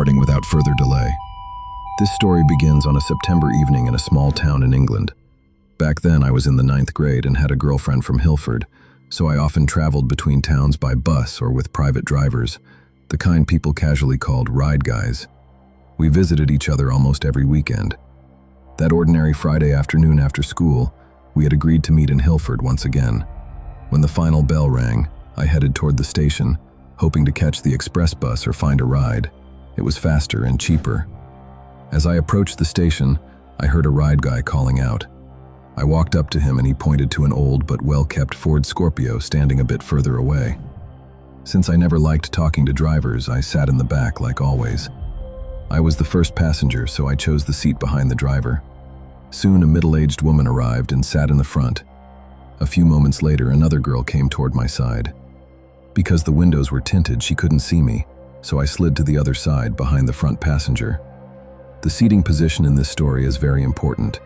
starting without further delay. This story begins on a September evening in a small town in England. Back then I was in the 9th grade and had a girlfriend from Hilford, so I often traveled between towns by bus or with private drivers, the kind people casually called ride guys. We visited each other almost every weekend. That ordinary Friday afternoon after school, we had agreed to meet in Hilford once again. When the final bell rang, I headed toward the station, hoping to catch the express bus or find a ride. It was faster and cheaper. As I approached the station, I heard a ride guy calling out. I walked up to him and he pointed to an old but well-kept Ford Scorpio standing a bit further away. Since I never liked talking to drivers, I sat in the back like always. I was the first passenger, so I chose the seat behind the driver. Soon a middle-aged woman arrived and sat in the front. A few moments later, another girl came toward my side. Because the windows were tinted, she couldn't see me, so I slid to the other side behind the front passenger. The seating position in this story is very important.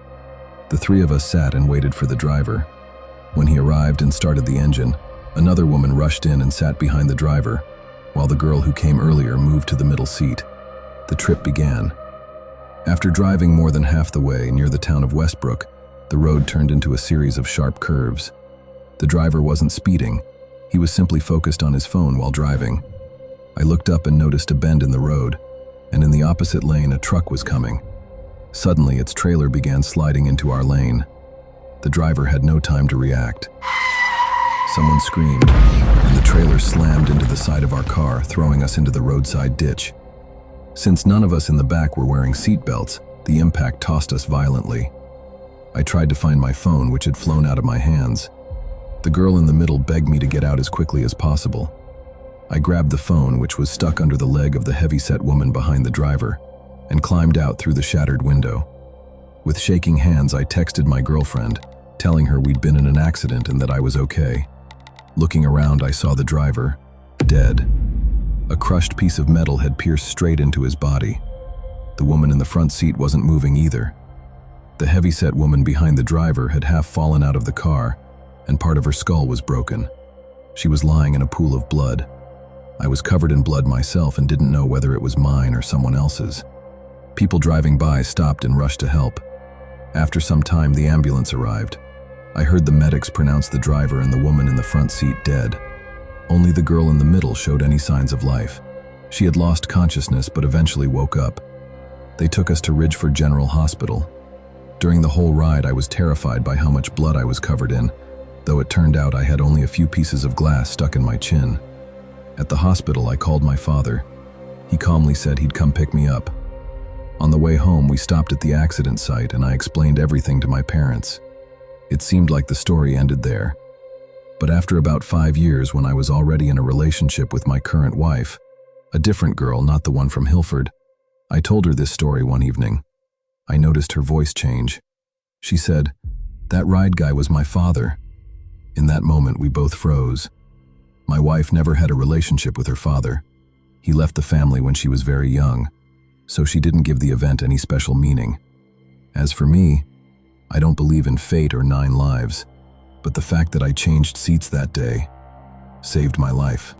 The three of us sat and waited for the driver. When he arrived and started the engine, another woman rushed in and sat behind the driver, while the girl who came earlier moved to the middle seat. The trip began. After driving more than half the way near the town of Westbrook, the road turned into a series of sharp curves. The driver wasn't speeding. He was simply focused on his phone while driving. I looked up and noticed a bend in the road, and in the opposite lane a truck was coming. Suddenly, its trailer began sliding into our lane. The driver had no time to react. Someone screamed, and the trailer slammed into the side of our car, throwing us into the roadside ditch. Since none of us in the back were wearing seat belts, the impact tossed us violently. I tried to find my phone, which had flown out of my hands. The girl in the middle begged me to get out as quickly as possible. I grabbed the phone, which was stuck under the leg of the heavy-set woman behind the driver, and climbed out through the shattered window. With shaking hands, I texted my girlfriend, telling her we'd been in an accident and that I was okay. Looking around, I saw the driver, dead. A crushed piece of metal had pierced straight into his body. The woman in the front seat wasn't moving either. The heavy-set woman behind the driver had half fallen out of the car, and part of her skull was broken. She was lying in a pool of blood. I was covered in blood myself and didn't know whether it was mine or someone else's. People driving by stopped and rushed to help. After some time, the ambulance arrived. I heard the medics pronounce the driver and the woman in the front seat dead. Only the girl in the middle showed any signs of life. She had lost consciousness but eventually woke up. They took us to Ridgeford General Hospital. During the whole ride, I was terrified by how much blood I was covered in, though it turned out I had only a few pieces of glass stuck in my chin. At the hospital, I called my father. He calmly said he'd come pick me up. On the way home, we stopped at the accident site and I explained everything to my parents. It seemed like the story ended there. But after about 5 years, when I was already in a relationship with my current wife, a different girl, not the one from Hilford, I told her this story one evening. I noticed her voice change. She said, "That ride guy was my father." In that moment, we both froze. My wife never had a relationship with her father. He left the family when she was very young, so she didn't give the event any special meaning. As for me, I don't believe in fate or 9 lives. But the fact that I changed seats that day saved my life.